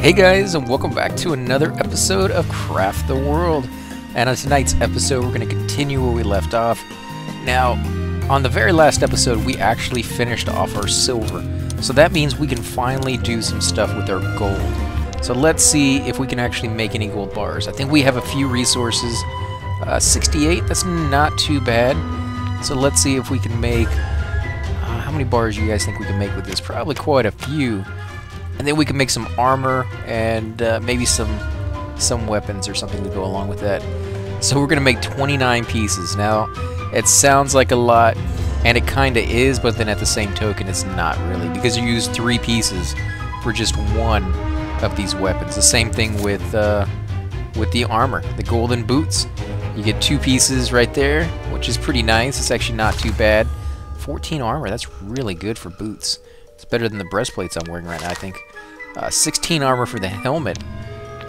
Hey guys, and welcome back to another episode of Craft the World. And on tonight's episode, we're going to continue where we left off. Now, on the very last episode, we actually finished off our silver. So that means we can finally do some stuff with our gold. So let's see if we can actually make any gold bars. I think we have a few resources. 68, that's not too bad. So let's see if we can make... how many bars do you guys think we can make with this? Probably quite a few. And then we can make some armor and maybe some weapons or something to go along with that. So we're going to make 29 pieces. Now, it sounds like a lot, and it kind of is, but then at the same token, it's not really, because you use 3 pieces for just one of these weapons. The same thing with the armor, the golden boots. You get 2 pieces right there, which is pretty nice. It's actually not too bad. 14 armor, that's really good for boots. It's better than the breastplates I'm wearing right now, I think. 16 armor for the helmet.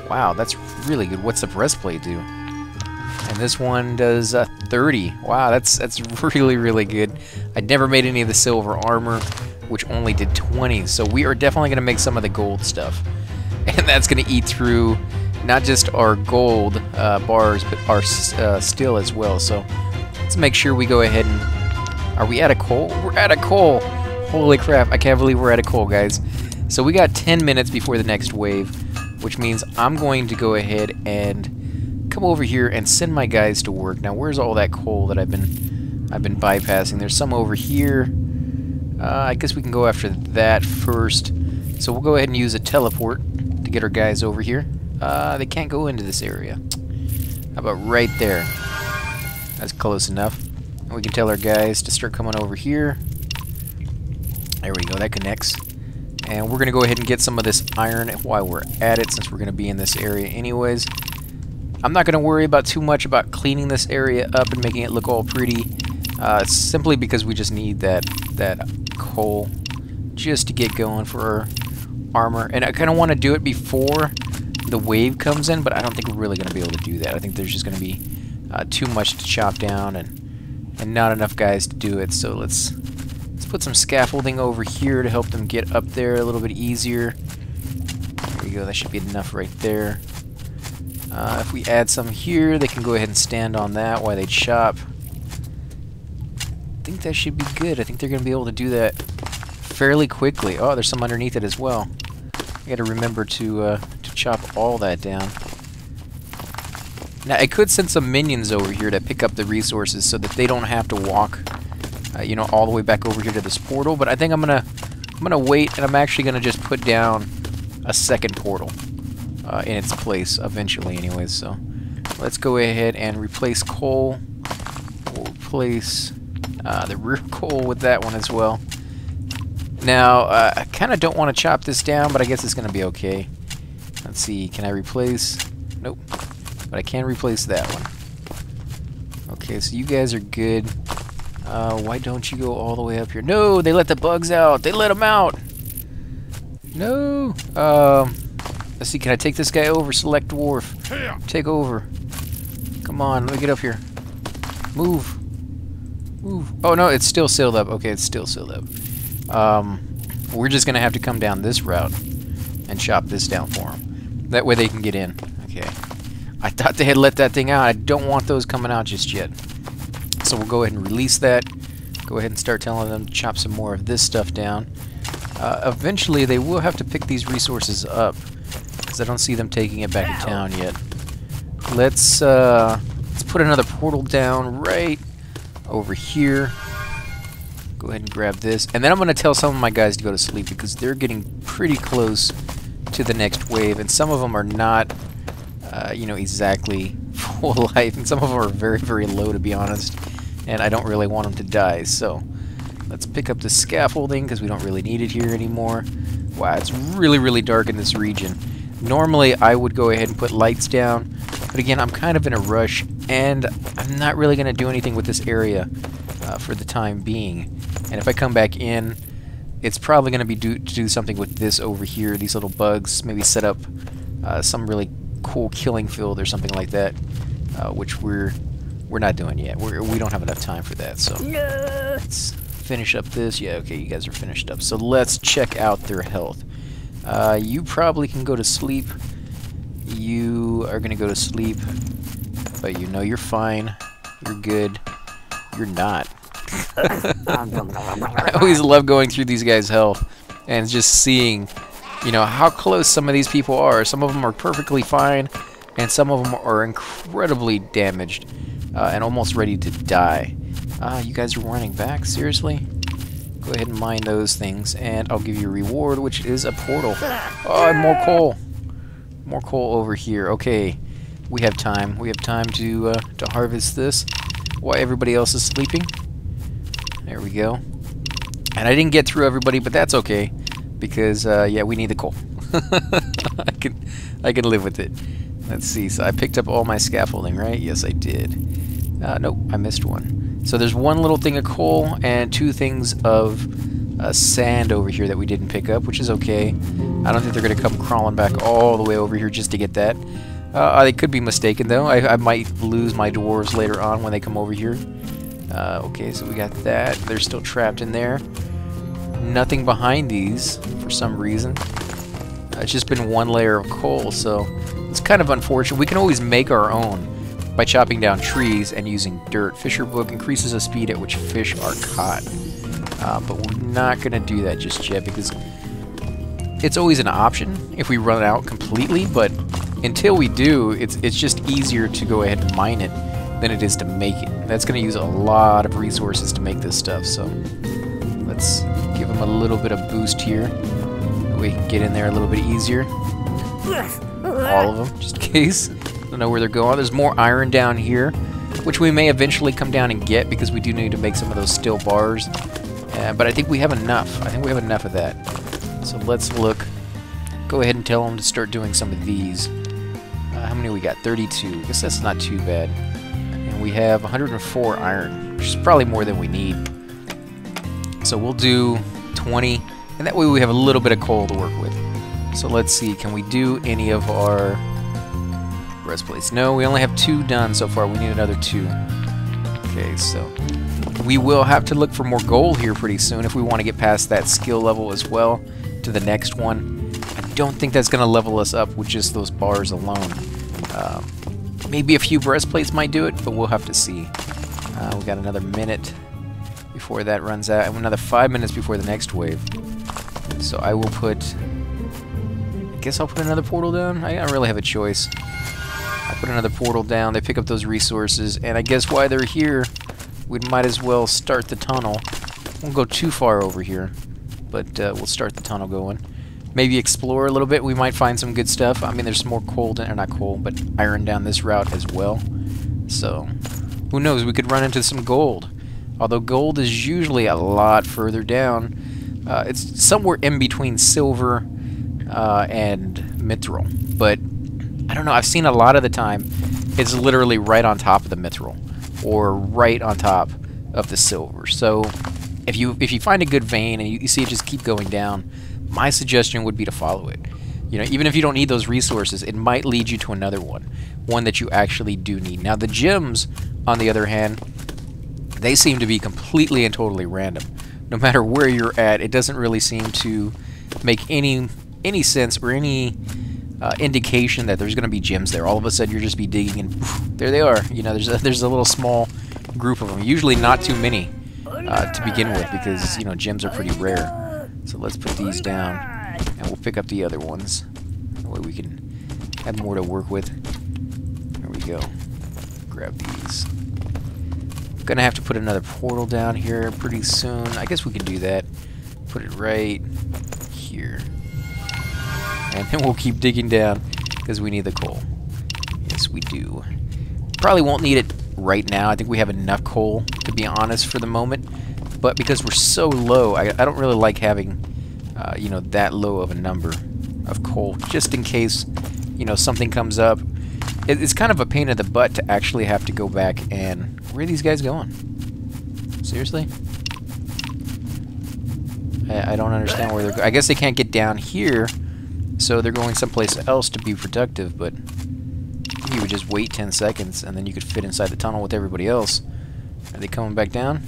Wow, that's really good. What's the breastplate do? And this one does 30. Wow, that's really, really good. I never made any of the silver armor, which only did 20. So we are definitely going to make some of the gold stuff. And that's going to eat through not just our gold bars, but our steel as well. So let's make sure we go ahead and... Are we out of coal? We're out of coal! Holy crap, I can't believe we're out of coal, guys. So we got 10 minutes before the next wave, which means I'm going to go ahead and come over here and send my guys to work. Now, where's all that coal that I've been bypassing? There's some over here. I guess we can go after that first. So we'll go ahead and use a teleport to get our guys over here. They can't go into this area. How about right there? That's close enough. And we can tell our guys to start coming over here. There we go, that connects. And we're going to go ahead and get some of this iron while we're at it, since we're going to be in this area anyways. I'm not going to worry about too much about cleaning this area up and making it look all pretty, simply because we just need that coal just to get going for our armor. And I kind of want to do it before the wave comes in, but I don't think we're really going to be able to do that. I think there's just going to be too much to chop down and not enough guys to do it. So let's put some scaffolding over here to help them get up there a little bit easier. There we go, that should be enough right there. If we add some here, they can go ahead and stand on that while they chop. I think that should be good. I think they're going to be able to do that fairly quickly. Oh, there's some underneath it as well. I got to remember to chop all that down. Now, I could send some minions over here to pick up the resources so that they don't have to walk you know, all the way back over here to this portal, but I think I'm gonna wait, and I'm actually gonna just put down a second portal in its place eventually, anyways. So let's go ahead and replace coal. We'll replace the rear coal with that one as well. Now, I kind of don't want to chop this down, but I guess it's gonna be okay. Let's see, can I replace? Nope, but I can replace that one. Okay, so you guys are good. Why don't you go all the way up here? No, they let the bugs out. They let them out. No. Let's see. Can I take this guy over? Select dwarf. Take over. Come on. Let me get up here. Move. Move. Oh, no. It's still sealed up. Okay, it's still sealed up. We're just going to have to come down this route and chop this down for them. That way they can get in. Okay. I thought they had let that thing out. I don't want those coming out just yet. So we'll go ahead and release that. Go ahead and start telling them to chop some more of this stuff down. Eventually, they will have to pick these resources up, because I don't see them taking it back to town yet. Let's put another portal down right over here. Go ahead and grab this, and then I'm going to tell some of my guys to go to sleep, because they're getting pretty close to the next wave, and some of them are not, you know, exactly full life, and some of them are very, very low, to be honest. And I don't really want them to die, so let's pick up the scaffolding because we don't really need it here anymore. Wow, it's really, really dark in this region. Normally, I would go ahead and put lights down, but again, I'm kind of in a rush, and I'm not really going to do anything with this area for the time being. And if I come back in, it's probably going to be to do something with this over here, these little bugs, maybe set up some really cool killing field or something like that, which we're not doing yet. We don't have enough time for that, so let's finish up this. Yeah, okay, you guys are finished up. So let's check out their health. You probably can go to sleep. You are gonna go to sleep, but you know you're fine. You're good. You're not. I always love going through these guys' health and just seeing, you know, how close some of these people are. Some of them are perfectly fine, and some of them are incredibly damaged and almost ready to die. You guys are running back? Seriously? Go ahead and mine those things, and I'll give you a reward, which is a portal. Oh, and more coal. More coal over here. Okay, we have time. We have time to harvest this while everybody else is sleeping. There we go. And I didn't get through everybody, but that's okay, because yeah, we need the coal. I can live with it. Let's see. So I picked up all my scaffolding, right? Yes, I did. Nope, I missed one. So there's one little thing of coal and 2 things of sand over here that we didn't pick up, which is okay. I don't think they're going to come crawling back all the way over here just to get that. They could be mistaken, though. I might lose my dwarves later on when they come over here. Okay, so we got that. They're still trapped in there. Nothing behind these for some reason. It's just been 1 layer of coal, so it's kind of unfortunate. We can always make our own by chopping down trees and using dirt. Fisher Book increases the speed at which fish are caught. But we're not going to do that just yet because it's always an option if we run out completely, but until we do, it's just easier to go ahead and mine it than it is to make it. That's going to use a lot of resources to make this stuff, so let's give them a little bit of boost here. We can get in there a little bit easier. All of them, just in case. Don't know where they're going. There's more iron down here, which we may eventually come down and get because we do need to make some of those steel bars. But I think we have enough. I think we have enough of that. So let's look. Go ahead and tell them to start doing some of these. How many we got? 32. I guess that's not too bad. And we have 104 iron, which is probably more than we need. So we'll do 20, and that way we have a little bit of coal to work with. So let's see, can we do any of our breastplates? No, we only have 2 done so far. We need another 2. Okay, so we will have to look for more gold here pretty soon if we want to get past that skill level as well to the next one. I don't think that's going to level us up with just those bars alone. Maybe a few breastplates might do it, but we'll have to see. We got another minute before that runs out, and another 5 minutes before the next wave. So I will put... I guess I'll put another portal down. I don't really have a choice. I'll put another portal down. They pick up those resources, and I guess while they're here, we might as well start the tunnel. Won't go too far over here, but we'll start the tunnel going. Maybe explore a little bit. We might find some good stuff. I mean, there's more coal, or not coal, but iron down this route as well. So, who knows? We could run into some gold. Although gold is usually a lot further down. It's somewhere in between silver and mithril. But, I don't know. I've seen a lot of the time, it's literally right on top of the mithril. Or right on top of the silver. So, if you find a good vein and you see it just keep going down, my suggestion would be to follow it. You know, even if you don't need those resources, it might lead you to another one that you actually do need. Now, the gems, on the other hand, they seem to be completely and totally random. No matter where you're at, it doesn't really seem to make any sense or any indication that there's going to be gems there. All of a sudden, you'll just be digging, and poof, there they are. You know, there's a little small group of them. Usually, not too many to begin with, because you know gems are pretty rare. So let's put these down, and we'll pick up the other ones. That way we can have more to work with. There we go. Grab these. I'm gonna have to put another portal down here pretty soon. I guess we can do that. Put it right here. And then we'll keep digging down, because we need the coal. Yes, we do. Probably won't need it right now. I think we have enough coal, to be honest, for the moment. But because we're so low, I don't really like having, you know, that low of a number of coal, just in case, you know, something comes up. It's kind of a pain in the butt to actually have to go back and... Where are these guys going? Seriously? I don't understand where they're going. I guess they can't get down here, so they're going someplace else to be productive, but you would just wait 10 seconds, and then you could fit inside the tunnel with everybody else. Are they coming back down?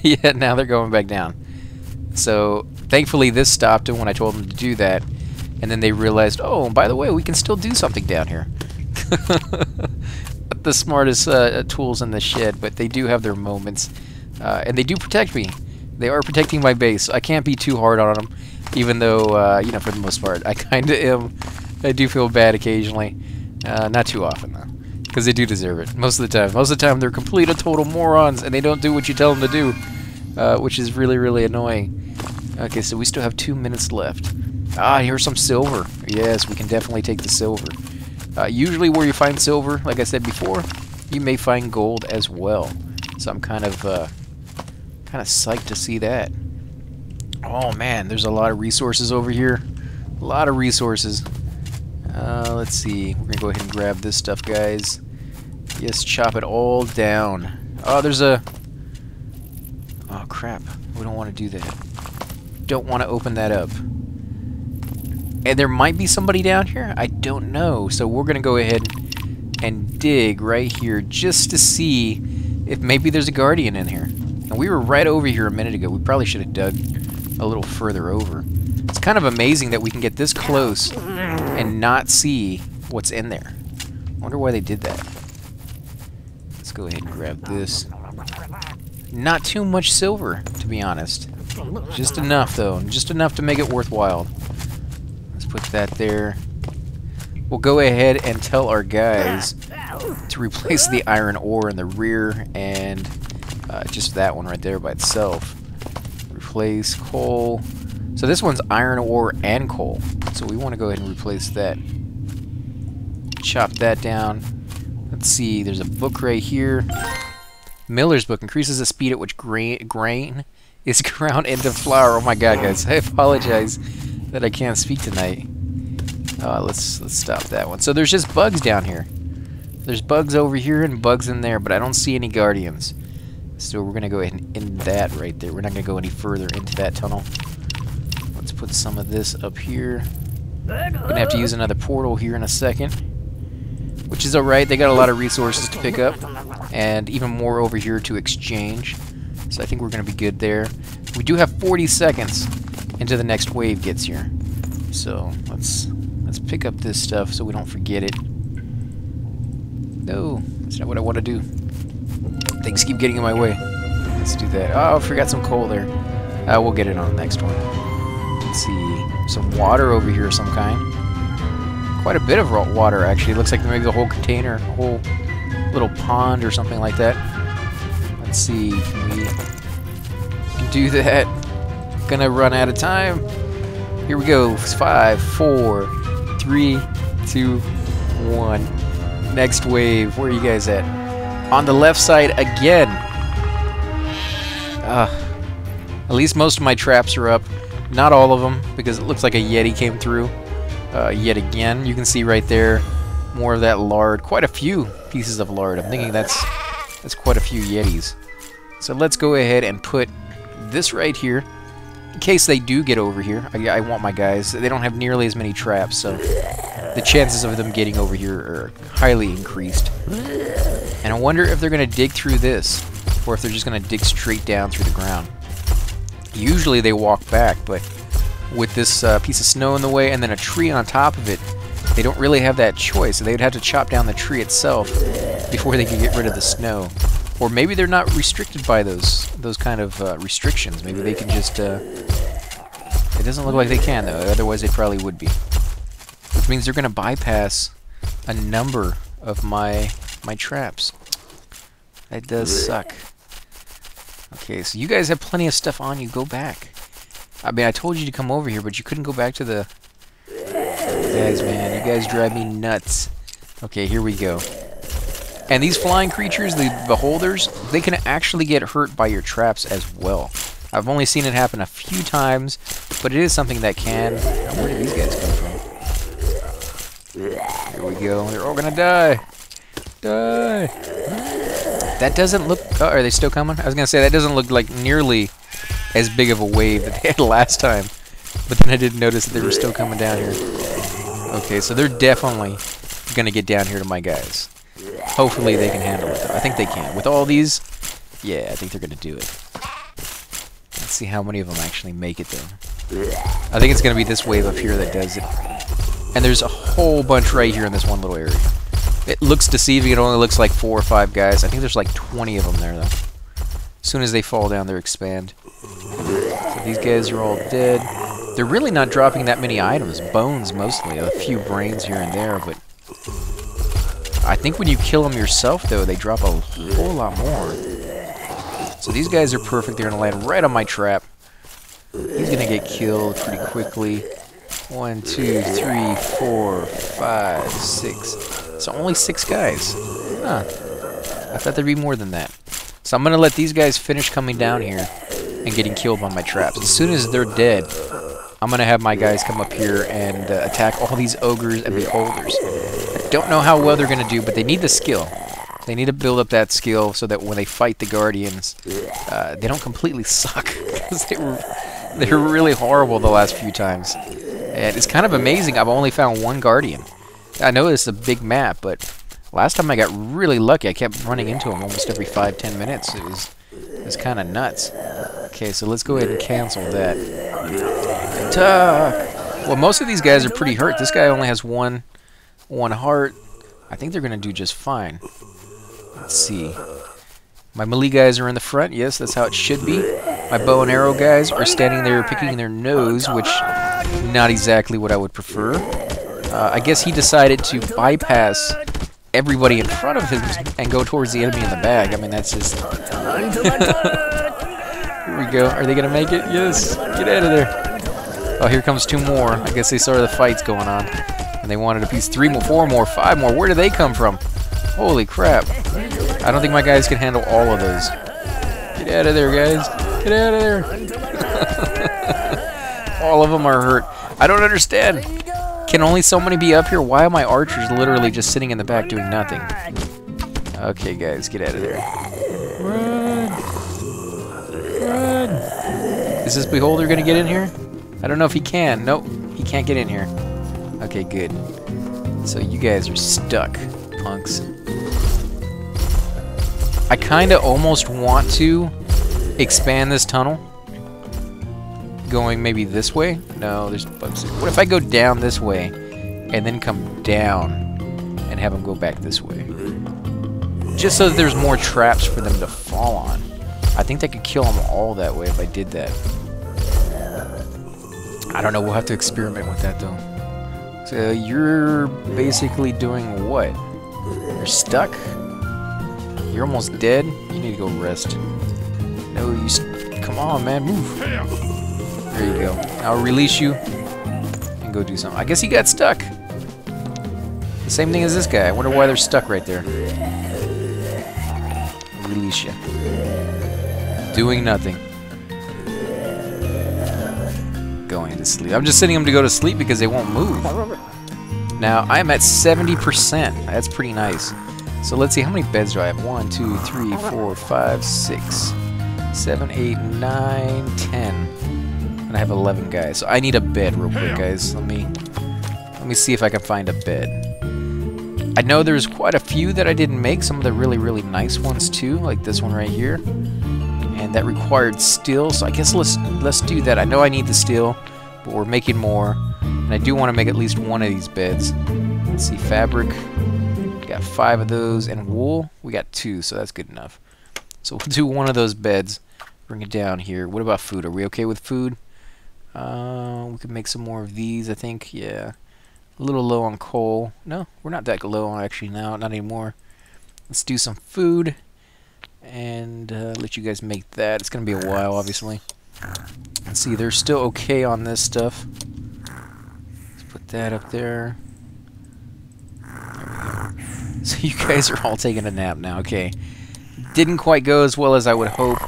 Yeah, now they're going back down. So Thankfully, this stopped them when I told them to do that. And then they realized, oh, by the way, we can still do something down here. Not the smartest tools in the shed, but they do have their moments. And they do protect me. They are protecting my base. I can't be too hard on them, even though, you know, for the most part, I kind of am. I do feel bad occasionally. Not too often, though, because they do deserve it most of the time. Most of the time, they're complete and total morons, and they don't do what you tell them to do, which is really, really annoying. Okay, so we still have 2 minutes left. Ah, here's some silver. Yes, we can definitely take the silver. Usually where you find silver, like I said before, you may find gold as well. So I'm kind of psyched to see that. Oh man, there's a lot of resources over here. A lot of resources. Let's see. We're gonna go ahead and grab this stuff, guys. Yes, chop it all down. Oh, there's a... Oh crap. We don't want to do that. Don't want to open that up. And there might be somebody down here. I don't know. So we're gonna go ahead and dig right here just to see if maybe there's a guardian in here. And we were right over here a minute ago. We probably should have dug a little further over. It's kind of amazing that we can get this close and not see what's in there. I wonder why they did that. Let's go ahead and grab this. Not too much silver, to be honest. Just enough, though. Just enough to make it worthwhile. Let's put that there. We'll go ahead and tell our guys to replace the iron ore in the rear and just that one right there by itself. Replace coal. So this one's iron ore and coal. So we want to go ahead and replace that. Chop that down. Let's see, there's a book right here. Miller's book increases the speed at which grain is ground into flour. Oh my god, guys. I apologize that I can't speak tonight. Let's stop that one. So there's just bugs down here. There's bugs over here and bugs in there, but I don't see any guardians. So we're going to go ahead and end that right there. We're not going to go any further into that tunnel. Let's put some of this up here. Going to have to use another portal here in a second. Which is alright. They got a lot of resources to pick up. And even more over here to exchange. So I think we're going to be good there. We do have 40 seconds until the next wave gets here. So let's pick up this stuff so we don't forget it. No, that's not what I want to do. Things keep getting in my way. Let's do that. Oh, I forgot some coal there. We'll get it on the next one. Let's see. Some water over here of some kind. Quite a bit of water, actually. It looks like maybe the whole container, a whole little pond or something like that. Let's see. Can we do that? Gonna run out of time. Here we go. 5, 4, 3, 2, 1. Next wave. Where are you guys at? On the left side again. At least most of my traps are up. Not all of them, because it looks like a Yeti came through yet again. You can see right there more of that lard. Quite a few pieces of lard. I'm thinking that's quite a few Yetis. So let's go ahead and put this right here. In case they do get over here, I want my guys. They don't have nearly as many traps, so the chances of them getting over here are highly increased. And I wonder if they're going to dig through this, or if they're just going to dig straight down through the ground. Usually they walk back, but with this piece of snow in the way and then a tree on top of it, they don't really have that choice. So they would have to chop down the tree itself before they can get rid of the snow. Or maybe they're not restricted by those kind of restrictions. Maybe they can just... It doesn't look like they can, though. Otherwise, they probably would be. Which means they're going to bypass a number of my traps. That does suck. Okay, so you guys have plenty of stuff on you. Go back. I mean, I told you to come over here, but you couldn't go back to the... Guys, man, you guys drive me nuts. Okay, here we go. And these flying creatures, the beholders, they can actually get hurt by your traps as well. I've only seen it happen a few times, but it is something that can... Now, where did these guys come from? Here we go. They're all gonna die. Die. That doesn't look... Oh, are they still coming? I was gonna say, that doesn't look like nearly as big of a wave that they had last time. But then I did notice that they were still coming down here. Okay, so they're definitely gonna get down here to my guys. Hopefully they can handle it, though. I think they can. With all these, yeah, I think they're gonna do it. Let's see how many of them actually make it, though. I think it's going to be this wave up here that does it. And there's a whole bunch right here in this one little area. It looks deceiving. It only looks like 4 or 5 guys. I think there's like 20 of them there, though. As soon as they fall down, they expand. So these guys are all dead. They're really not dropping that many items. Bones, mostly. A few brains here and there, but... I think when you kill them yourself, though, they drop a whole lot more. So these guys are perfect. They're going to land right on my trap. He's going to get killed pretty quickly. 1, 2, 3, 4, 5, 6. So only 6 guys. Huh. I thought there'd be more than that. So I'm going to let these guys finish coming down here and getting killed by my traps. As soon as they're dead, I'm going to have my guys come up here and attack all these ogres and beholders. I don't know how well they're going to do, but they need the skill. They need to build up that skill so that when they fight the guardians, they don't completely suck. Because they were really horrible the last few times. And it's kind of amazing. I've only found 1 guardian. I know it's a big map, but last time I got really lucky. I kept running into him almost every 5-10 minutes. It was kind of nuts. Okay, so let's go ahead and cancel that. Attack! Well, most of these guys are pretty hurt. This guy only has one heart. I think they're going to do just fine. Let's see. My melee guys are in the front. Yes, that's how it should be. My bow and arrow guys are standing there picking their nose, which not exactly what I would prefer. I guess he decided to bypass everybody in front of him and go towards the enemy in the back. I mean, that's just... Here we go. Are they going to make it? Yes. Get out of there. Oh, here comes 2 more. I guess they saw the fights going on. And they wanted a piece. 3 more, 4 more, 5 more. Where do they come from? Holy crap. I don't think my guys can handle all of those. Get out of there, guys. Get out of there. All of them are hurt. I don't understand. Can only so many be up here? Why are my archers literally just sitting in the back doing nothing? Okay, guys, get out of there. Run! Run! Is this beholder gonna get in here? I don't know if he can. Nope, he can't get in here. Okay, good. So you guys are stuck, punks. I kinda almost want to expand this tunnel. Going maybe this way? No, there's bugs. What if I go down this way and then come down and have them go back this way? Just so that there's more traps for them to fall on. I think they could kill them all that way if I did that. I don't know, we'll have to experiment with that though. So you're basically doing what? You're stuck? You're almost dead? You need to go rest. No, you... Come on, man, move. There you go. I'll release you and go do something. I guess he got stuck. The same thing as this guy. I wonder why they're stuck right there. Release you. Doing nothing. Going to sleep. I'm just sending them to go to sleep because they won't move. Now, I'm at 70%. That's pretty nice. So let's see, how many beds do I have? 1, 2, 3, 4, 5, 6, 7, 8, 9, 10. I have 11 guys, so I need a bed real quick, guys. Let me see if I can find a bed. I know there's quite a few that I didn't make, some of the really, really nice ones too, like this one right here. And that required steel, so I guess let's do that. I know I need the steel, but we're making more. And I do want to make at least one of these beds. Let's see, fabric. We got 5 of those, and wool, we got 2, so that's good enough. So we'll do one of those beds. Bring it down here. What about food? Are we okay with food? We could make some more of these, I think. Yeah. A little low on coal. No, we're not that low on actually now. Not anymore. Let's do some food. And let you guys make that. It's going to be a while, obviously. Let's see, they're still okay on this stuff. Let's put that up there. There we go. So you guys are all taking a nap now. Okay. Didn't quite go as well as I would hope.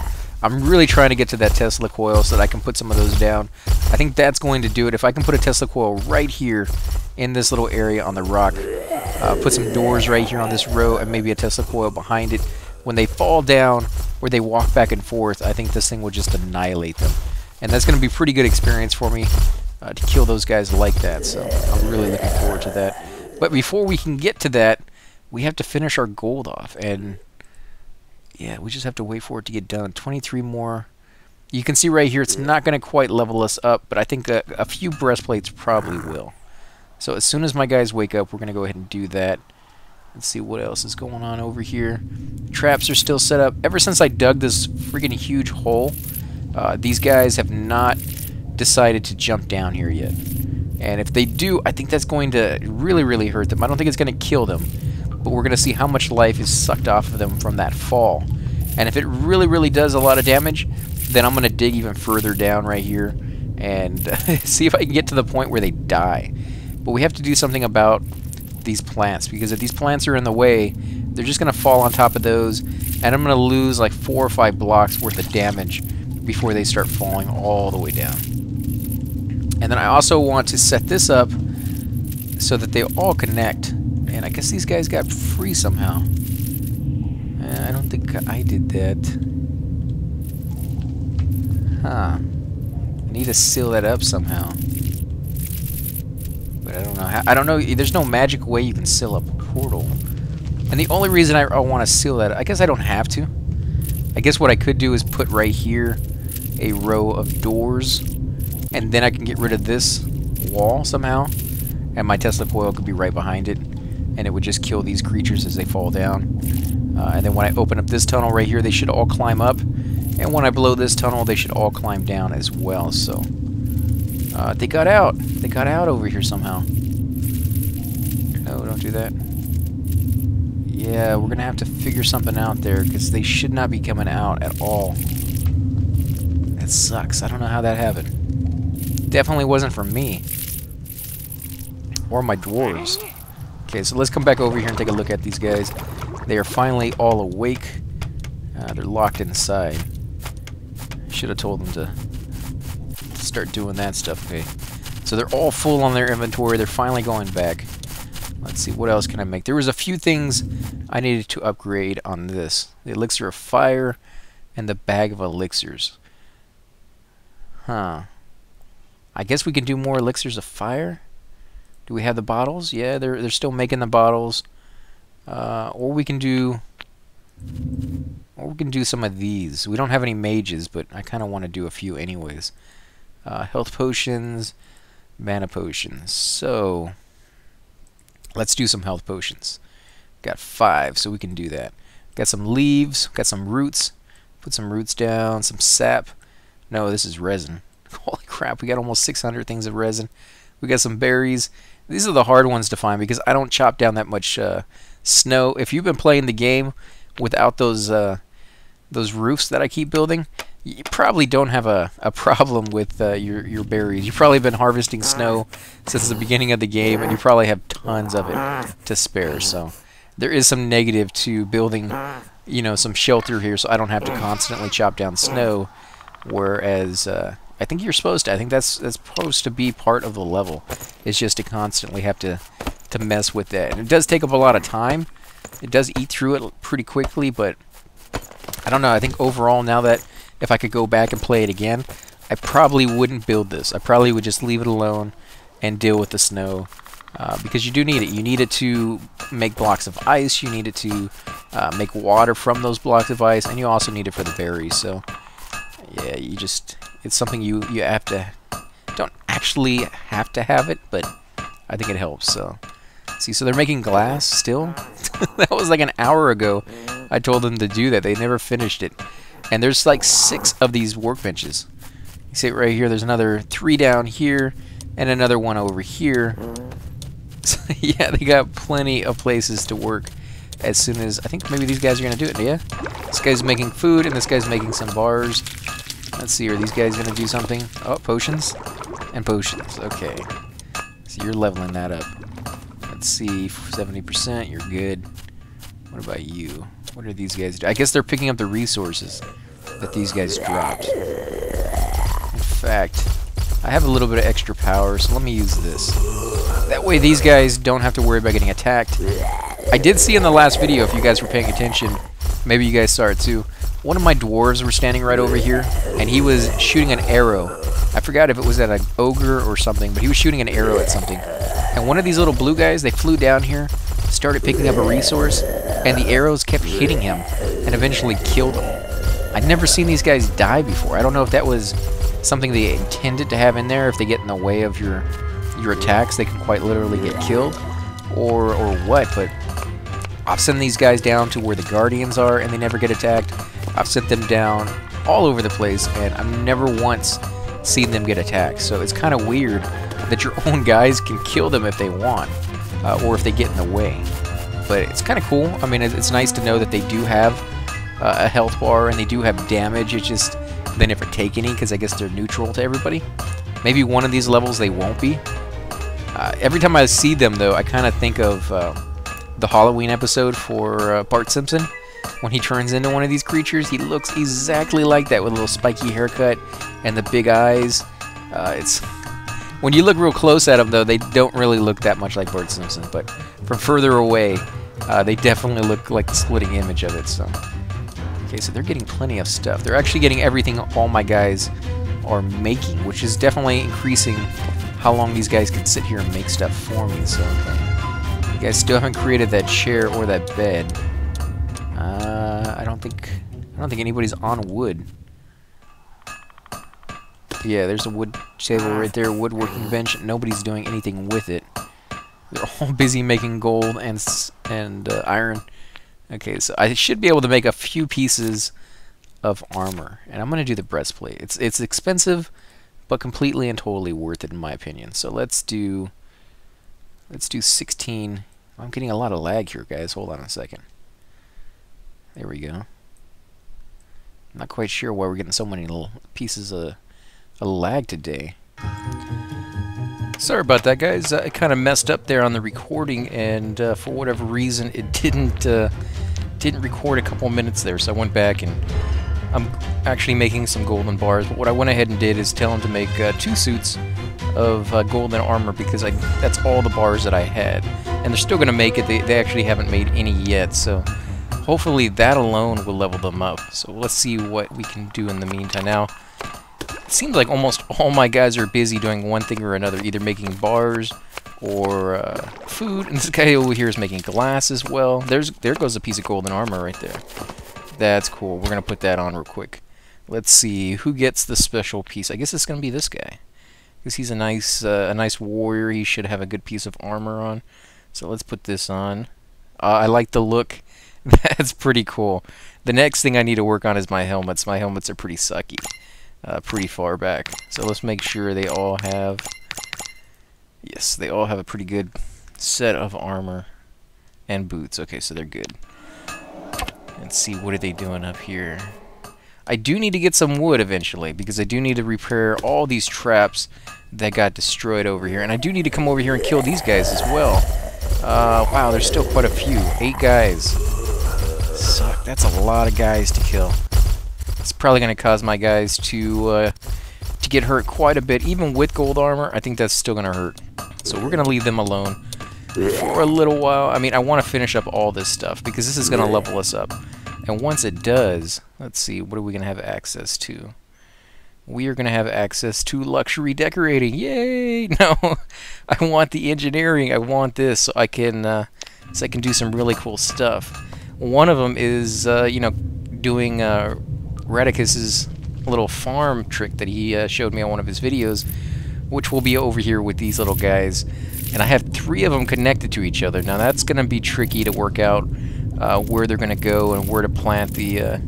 I'm really trying to get to that Tesla coil so that I can put some of those down. I think that's going to do it. If I can put a Tesla coil right here in this little area on the rock, put some doors right here on this row, and maybe a Tesla coil behind it. When they fall down or they walk back and forth, I think this thing will just annihilate them. And that's going to be pretty good experience for me to kill those guys like that. So I'm really looking forward to that. But before we can get to that, we have to finish our gold off. And yeah, we just have to wait for it to get done. 23 more. You can see right here it's not going to quite level us up, but I think a few breastplates probably will. So as soon as my guys wake up, we're going to go ahead and do that. Let's see what else is going on over here. Traps are still set up. Ever since I dug this freaking huge hole, these guys have not decided to jump down here yet. And if they do, I think that's going to really, really hurt them. I don't think it's going to kill them, but we're going to see how much life is sucked off of them from that fall. And if it really, really does a lot of damage, then I'm going to dig even further down right here and see if I can get to the point where they die. But we have to do something about these plants, because if these plants are in the way, they're just going to fall on top of those, and I'm going to lose like 4 or 5 blocks worth of damage before they start falling all the way down. And then I also want to set this up so that they all connect. And I guess these guys got free somehow. I don't think I did that. Huh. I need to seal that up somehow. But I don't know how. I don't know. There's no magic way you can seal up a portal. And the only reason I want to seal that, I guess I don't have to. I guess what I could do is put right here a row of doors, and then I can get rid of this wall somehow, and my Tesla coil could be right behind it, and it would just kill these creatures as they fall down. And then when I open up this tunnel right here, they should all climb up, and when I blow this tunnel, they should all climb down as well. So they got out. They got out over here somehow. No, don't do that. Yeah, we're gonna have to figure something out there, because they should not be coming out at all. That sucks. I don't know how that happened. Definitely wasn't from me. Or my dwarves. Okay, so let's come back over here and take a look at these guys. They are finally all awake. They're locked inside. Should have told them to start doing that stuff. Okay, so they're all full on their inventory. They're finally going back. Let's see, what else can I make? There was a few things I needed to upgrade on this. The elixir of fire and the bag of elixirs. Huh. I guess we can do more elixirs of fire? Do we have the bottles? Yeah, they're still making the bottles. Or we can do some of these. We don't have any mages, but I kind of want to do a few anyways. Health potions, mana potions. So let's do some health potions. Got 5, so we can do that. Got some leaves, got some roots. Put some roots down, some sap. No, this is resin. Holy crap, we got almost 600 things of resin. We got some berries. These are the hard ones to find because I don't chop down that much snow. If you've been playing the game without those roofs that I keep building, you probably don't have a problem with your berries. You've probably been harvesting snow since the beginning of the game, and you probably have tons of it to spare. So there is some negative to building, you know, some shelter here, so I don't have to constantly chop down snow. Whereas I think you're supposed to. I think that's supposed to be part of the level. It's just to constantly have to mess with that. And it does take up a lot of time. It does eat through it pretty quickly, but I don't know. I think overall, now that if I could go back and play it again, I probably wouldn't build this. I probably would just leave it alone and deal with the snow. Because you do need it. You need it to make blocks of ice. You need it to make water from those blocks of ice. And you also need it for the berries. So yeah, it's something you have to, don't actually have to have it, but I think it helps. So see, so they're making glass still. That was like an hour ago I told them to do that. They never finished it. And there's like 6 of these workbenches. You see it right here. There's another 3 down here and another one over here. So, yeah, they got plenty of places to work. As soon as, I think maybe these guys are gonna do it. Yeah, this guy's making food and this guy's making some bars. Let's see, are these guys gonna do something? Oh, potions and potions. Okay, so you're leveling that up. Let's see, 70%. You're good. What about you? What are these guys doing? I guess they're picking up the resources that these guys dropped. In fact, I have a little bit of extra power, so let me use this. That way these guys don't have to worry about getting attacked. I did see in the last video, if you guys were paying attention, maybe you guys saw it too, one of my dwarves were standing right over here, and he was shooting an arrow. I forgot if it was at an ogre or something, but he was shooting an arrow at something. And one of these little blue guys, they flew down here, started picking up a resource, and the arrows kept hitting him, and eventually killed him. I'd never seen these guys die before. I don't know if that was something they intended to have in there. If they get in the way of your attacks, they can quite literally get killed, or what. But I've sent these guys down to where the Guardians are, and they never get attacked. I've sent them down all over the place, and I've never once seen them get attacked. So it's kind of weird that your own guys can kill them if they want, or if they get in the way. But it's kind of cool. I mean, it's nice to know that they do have a health bar, and they do have damage. It's just they never take any, because I guess they're neutral to everybody. Maybe one of these levels they won't be. Every time I see them, though, I kind of think of the Halloween episode for Bart Simpson. When he turns into one of these creatures, he looks exactly like that, with a little spiky haircut and the big eyes. It's when you look real close at them, though, they don't really look that much like Bart Simpson. But from further away, they definitely look like the splitting image of it. So, okay, so they're getting plenty of stuff. They're actually getting everything all my guys are making, which is definitely increasing how long these guys can sit here and make stuff for me. So, okay, you guys still haven't created that chair or that bed. I don't think anybody's on wood. Yeah, there's a wood table right there, woodworking bench. Nobody's doing anything with it. They're all busy making gold and iron. Okay, so I should be able to make a few pieces of armor, and I'm gonna do the breastplate. It's expensive, but completely and totally worth it in my opinion. So let's do 16. I'm getting a lot of lag here, guys. Hold on a second. There we go. I'm not quite sure why we're getting so many little pieces of lag today. Sorry about that, guys. I kind of messed up there on the recording, and for whatever reason, it didn't record a couple minutes there. So I went back, and I'm actually making some golden bars. But what I went ahead and did is tell him to make 2 suits of golden armor, because that's all the bars that I had, and they're still going to make it. They actually haven't made any yet, so hopefully that alone will level them up. So let's see what we can do in the meantime. Now, it seems like almost all my guys are busy doing one thing or another, either making bars or food. And this guy over here is making glass as well. There goes a piece of golden armor right there. That's cool. We're gonna put that on real quick. Let's see who gets the special piece. I guess it's gonna be this guy, because he's a nice warrior. He should have a good piece of armor on. So let's put this on. I like the look. That's pretty cool. The next thing I need to work on is my helmets. My helmets are pretty sucky. Pretty far back. So let's make sure they all have... Yes, they all have a pretty good set of armor and boots. Okay, so they're good. Let's see, what are they doing up here? I do need to get some wood eventually, because I do need to repair all these traps that got destroyed over here. And I do need to come over here and kill these guys as well. Wow, there's still quite a few. 8 guys. Suck, that's a lot of guys to kill. It's probably going to cause my guys to get hurt quite a bit. Even with gold armor, I think that's still going to hurt. So we're going to leave them alone for a little while. I mean, I want to finish up all this stuff, because this is going to level us up. And once it does, let's see, what are we going to have access to? We are going to have access to luxury decorating. Yay! No, I want the engineering. I want this so I can do some really cool stuff. One of them is, you know, doing Radicus's little farm trick that he showed me on one of his videos, which will be over here with these little guys. And I have 3 of them connected to each other. Now that's going to be tricky to work out where they're going to go and where to plant the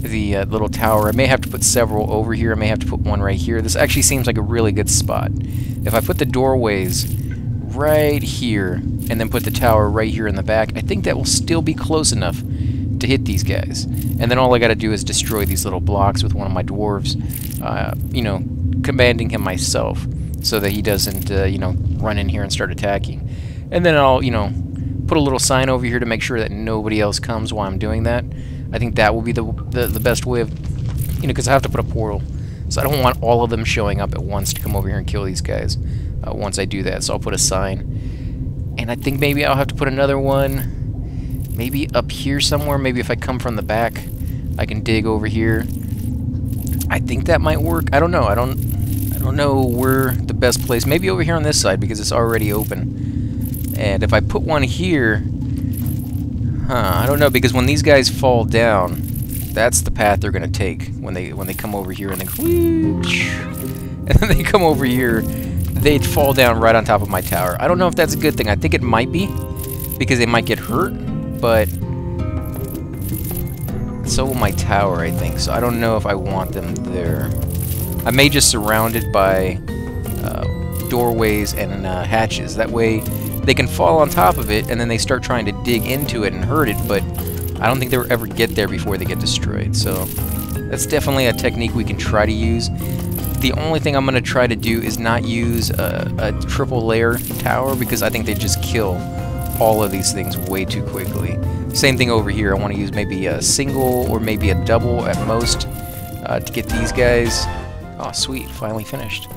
little tower. I may have to put several over here. I may have to put one right here. This actually seems like a really good spot. If I put the doorways right here and then put the tower right here in the back, I think that will still be close enough to hit these guys. And then all I got to do is destroy these little blocks with one of my dwarves, you know, commanding him myself, so that he doesn't, you know, run in here and start attacking. And then I'll, you know, put a little sign over here to make sure that nobody else comes while I'm doing that. I think that will be the best way of, you know, because I have to put a portal. So I don't want all of them showing up at once to come over here and kill these guys once I do that. So I'll put a sign. And I think maybe I'll have to put another one maybe up here somewhere. Maybe if I come from the back, I can dig over here. I think that might work. I don't know. I don't know where the best place. Maybe over here on this side, because it's already open. And if I put one here, I don't know, because when these guys fall down, That's the path they're gonna take when they come over here and they whoosh, and then they come over here. They'd fall down right on top of my tower. I don't know if that's a good thing. I think it might be, because they might get hurt, but so will my tower, I think. So I don't know if I want them there. I may just surround it by doorways and hatches. That way they can fall on top of it, and then they start trying to dig into it and hurt it, but I don't think they'll ever get there before they get destroyed. So that's definitely a technique we can try to use. The only thing I'm going to try to do is not use a triple layer tower, because I think they just kill all of these things way too quickly. Same thing over here. I want to use maybe a single or maybe a double at most to get these guys. Oh, sweet. Finally finished.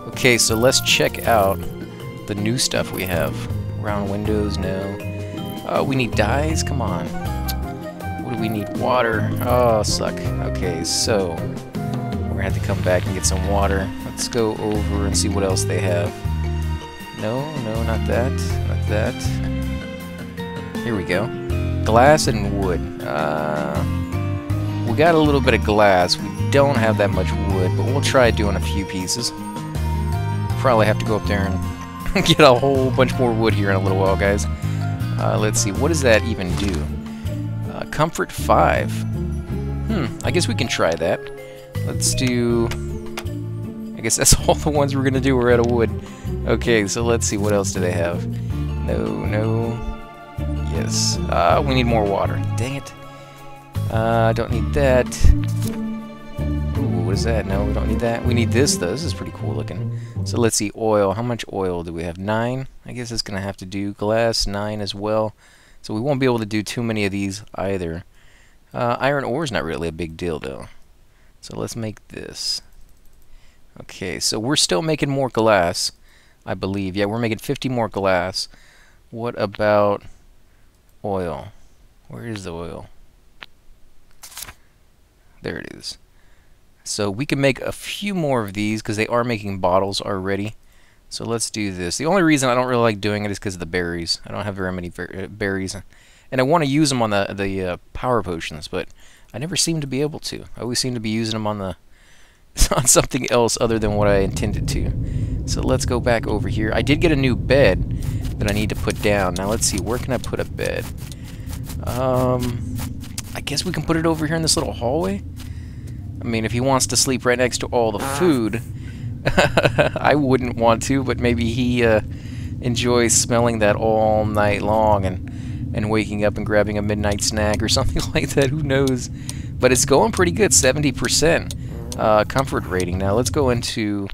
Okay, so let's check out the new stuff we have. Round windows, no. We need dyes? Come on. What do we need? Water. Oh, suck. Okay, so we're going to have to come back and get some water. Let's go over and see what else they have. No, not that. Not that. Here we go. Glass and wood. We got a little bit of glass. We don't have that much wood, but we'll try doing a few pieces. Probably have to go up there and get a whole bunch more wood here in a little while, guys. Let's see. What does that even do? Comfort 5. I guess we can try that. Let's do... I guess that's all the ones we're going to do. We're out of wood. Okay, so let's see. What else do they have? No. Yes. We need more water. Dang it. Don't need that. Ooh, what is that? No, we don't need that. We need this, though. This is pretty cool looking. So let's see. Oil. How much oil do we have? 9. I guess it's going to have to do. Glass, 9 as well. So we won't be able to do too many of these either. Iron ore is not really a big deal, though. So let's make this. Okay, so we're still making more glass, I believe. Yeah, we're making 50 more glass. What about oil? Where is the oil? There it is. So we can make a few more of these because they are making bottles already. So let's do this. The only reason I don't really like doing it is because of the berries. I don't have very many berries. And I want to use them on the power potions, but I never seem to be able to. I always seem to be using them on the on something else other than what I intended to. So let's go back over here. I did get a new bed that I need to put down. Now let's see, where can I put a bed? I guess we can put it over here in this little hallway. I mean, if he wants to sleep right next to all the food, I wouldn't want to, but maybe he enjoys smelling that all night long and waking up and grabbing a midnight snack or something like that. Who knows? But it's going pretty good, 70% comfort rating. Now let's go into,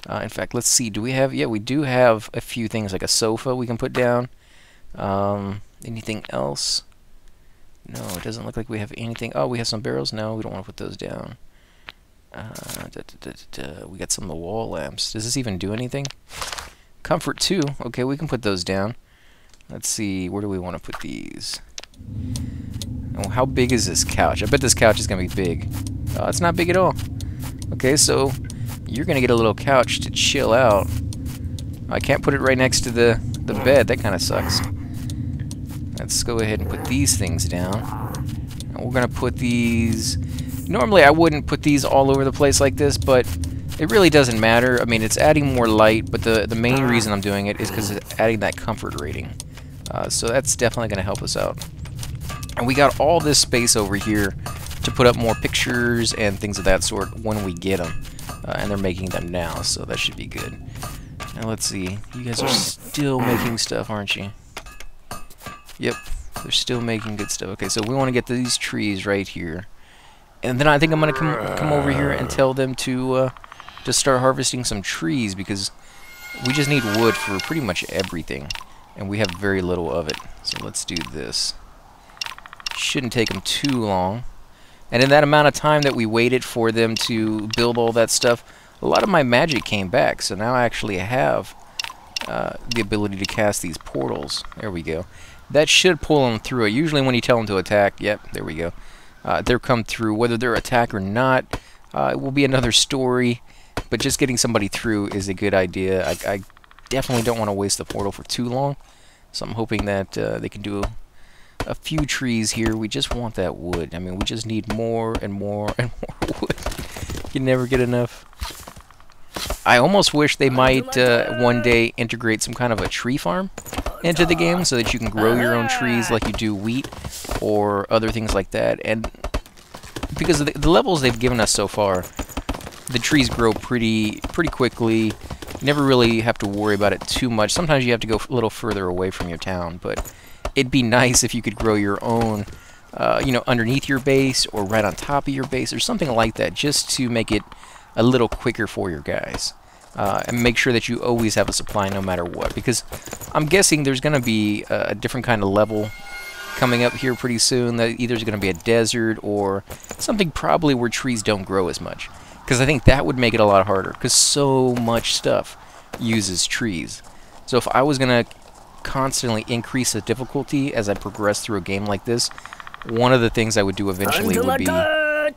in fact, let's see, do we have, yeah, we do have a few things like a sofa we can put down. Anything else? No, it doesn't look like we have anything. Oh, we have some barrels? No, we don't want to put those down. We got some of the wall lamps. Does this even do anything? Comfort 2. Okay, we can put those down. Let's see, where do we want to put these? Oh, how big is this couch? I bet this couch is going to be big. It's not big at all. Okay, so you're going to get a little couch to chill out. I can't put it right next to the bed. That kind of sucks. Let's go ahead and put these things down. And we're going to put these... Normally I wouldn't put these all over the place like this, but it really doesn't matter. I mean, it's adding more light, but the main reason I'm doing it is because it's adding that comfort rating. So that's definitely going to help us out. And we got all this space over here to put up more pictures and things of that sort when we get them. And they're making them now, so that should be good. Now let's see. You guys are still making stuff, aren't you? Yep, they're still making good stuff. Okay, so we want to get these trees right here. And then I think I'm going to come over here and tell them to start harvesting some trees, because we just need wood for pretty much everything. And we have very little of it. So let's do this. Shouldn't take them too long. And in that amount of time that we waited for them to build all that stuff, a lot of my magic came back. So now I actually have the ability to cast these portals. There we go. That should pull them through it. Usually when you tell them to attack, yep, there we go. They'll come through. Whether they're attack or not, it will be another story. But just getting somebody through is a good idea. I definitely don't want to waste the portal for too long. So I'm hoping that they can do a few trees here. We just want that wood. I mean, we just need more and more and more wood. You never get enough. I almost wish they might one day integrate some kind of a tree farm into the game so that you can grow your own trees like you do wheat or other things like that. And because of the levels they've given us so far, the trees grow pretty quickly. You never really have to worry about it too much. Sometimes you have to go a little further away from your town, but it'd be nice if you could grow your own, you know, underneath your base or right on top of your base or something like that, just to make it a little quicker for your guys. And make sure that you always have a supply no matter what, because I'm guessing there's going to be a different kind of level coming up here pretty soon. That either is going to be a desert or something probably where trees don't grow as much, because I think that would make it a lot harder, because so much stuff uses trees. So if I was going to constantly increase the difficulty as I progress through a game like this, one of the things I would do eventually would be there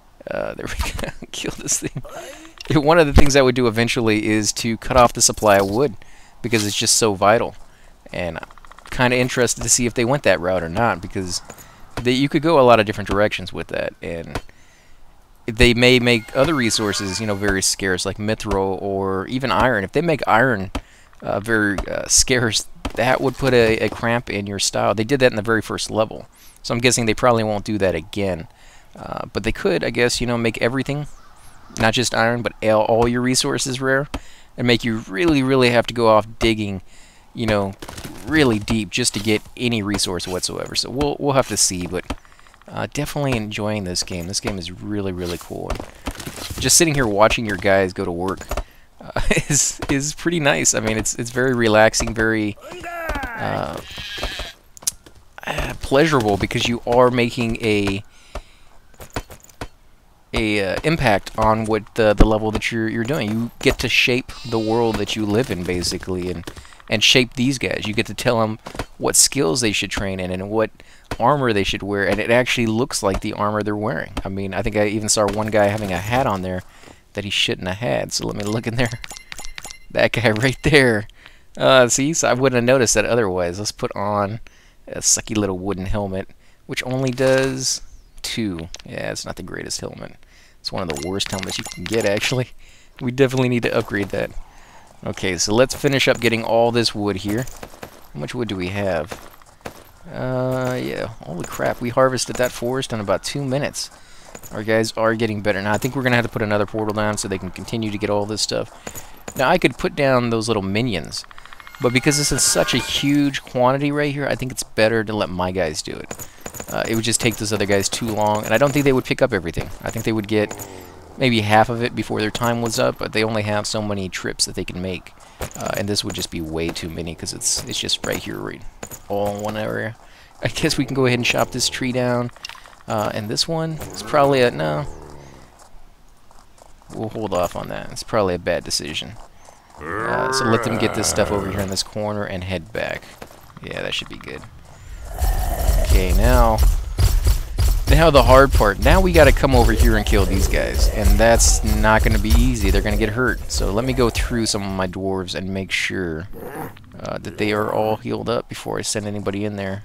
we go. Kill this thing. One of the things I would do eventually is to cut off the supply of wood, because it's just so vital. And I'm kind of interested to see if they went that route or not, because you could go a lot of different directions with that, and they may make other resources, you know, very scarce, like mithril or even iron. If they make iron very scarce, that would put a cramp in your style. They did that in the very first level, so I'm guessing they probably won't do that again. But they could, I guess, you know, make everything, not just iron, but all your resources rare, and make you really have to go off digging, you know, really deep just to get any resource whatsoever. So we'll have to see, but definitely enjoying this game. This game is really cool. And just sitting here watching your guys go to work is pretty nice. I mean, it's very relaxing, very pleasurable, because you are making a impact on what the level that you're doing. You get to shape the world that you live in, basically, and shape these guys. You get to tell them what skills they should train in and what armor they should wear, and it actually looks like the armor they're wearing. I mean, I think I even saw one guy having a hat on there that he shouldn't have had. So let me look in there. That guy right there. See, so I wouldn't have noticed that otherwise. Let's put on a sucky little wooden helmet, which only does 2. Yeah, it's not the greatest helmet. It's one of the worst helmets you can get, actually. We definitely need to upgrade that. Okay, so let's finish up getting all this wood here. How much wood do we have? Yeah, holy crap. We harvested that forest in about 2 minutes. Our guys are getting better. Now, I think we're going to have to put another portal down so they can continue to get all this stuff. Now, I could put down those little minions, but because this is such a huge quantity right here, I think it's better to let my guys do it. It would just take those other guys too long, and I don't think they would pick up everything. I think they would get maybe half of it before their time was up, but they only have so many trips that they can make. And this would just be way too many, because it's just right here, right, all in one area. I guess we can go ahead and chop this tree down. And this one is probably a... no. We'll hold off on that. It's probably a bad decision. So let them get this stuff over here in this corner and head back. Yeah, that should be good. Okay, now the hard part. Now we gotta come over here and kill these guys. And that's not gonna be easy. They're gonna get hurt. So let me go through some of my dwarves and make sure that they are all healed up before I send anybody in there.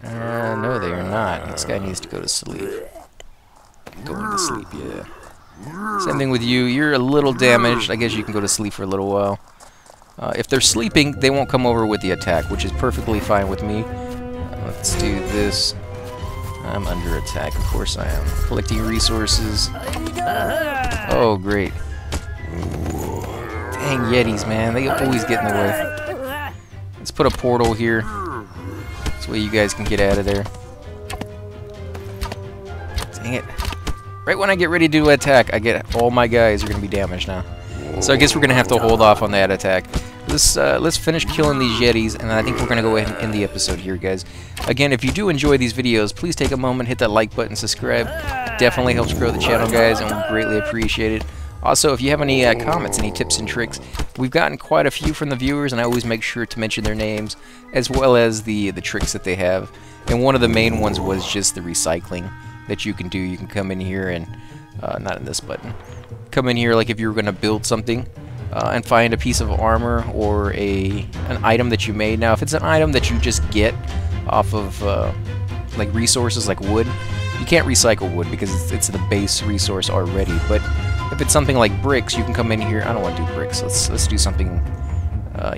No, they are not. This guy needs to go to sleep. Going to sleep, yeah. Same thing with you. You're a little damaged. I guess you can go to sleep for a little while. If they're sleeping, they won't come over with the attack, which is perfectly fine with me. Let's do this. I'm under attack. Of course I am. Collecting resources. Oh, great. Dang Yetis, man. They always get in the way. Let's put a portal here. This way you guys can get out of there. Dang it. Right when I get ready to do an attack, I get all my guys are going to be damaged now. So I guess we're going to have to hold off on that attack. Let's finish killing these Yetis, and I think we're going to go ahead and end the episode here, guys. Again, if you do enjoy these videos, please take a moment, hit that like button, subscribe. Definitely helps grow the channel, guys, and we greatly appreciate it. Also, if you have any comments, any tips and tricks, we've gotten quite a few from the viewers, and I always make sure to mention their names, as well as the tricks that they have. And one of the main ones was just the recycling that you can do. You can come in here and, not in this button, come in here like if you were going to build something, and find a piece of armor or an item that you made. Now, if it's an item that you just get off of like resources like wood. You can't recycle wood because it's the base resource already. But if it's something like bricks, you can come in here. I don't want to do bricks. Let's do something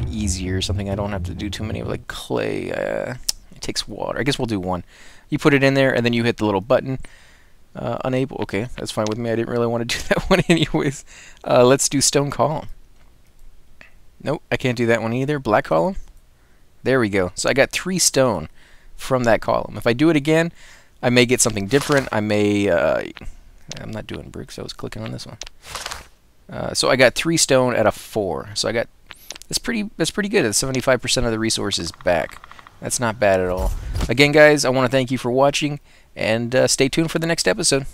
easier, something I don't have to do too many of, like clay. It takes water. I guess we'll do one. You put it in there, and then you hit the little button. Unable. Okay, that's fine with me. I didn't really want to do that one anyways. Let's do stone column. Nope, I can't do that one either. Black column. There we go. So I got 3 stone from that column. If I do it again, I may get something different. I may... I'm not doing bricks. I was clicking on this one. So I got 3 stone at a 4. So I got... That's pretty good. That's 75% of the resources back. That's not bad at all. Again, guys, I want to thank you for watching, and stay tuned for the next episode.